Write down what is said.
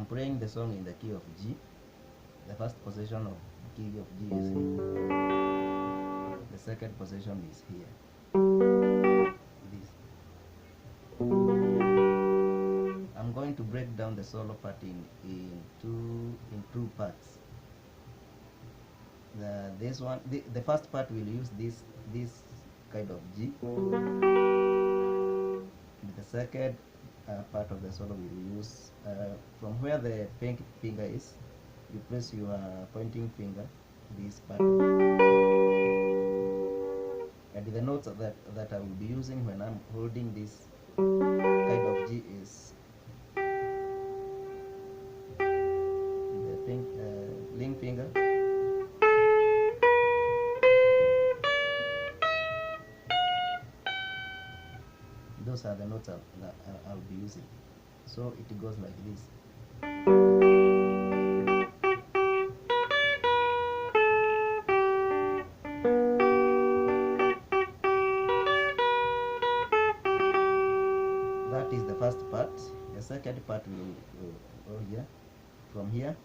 I'm playing the song in the key of G. The first position of key of G is here. The second position is here. This. I'm going to break down the solo part in two parts. The first part will use this kind of G. The second part of the solo will use from where the pink finger is. You place your pointing finger, this part, and the notes that I will be using when I'm holding this kind of G is the pink ring finger, those are the notes I'll be using. So it goes like this. That is the first part. The second part will go here. From here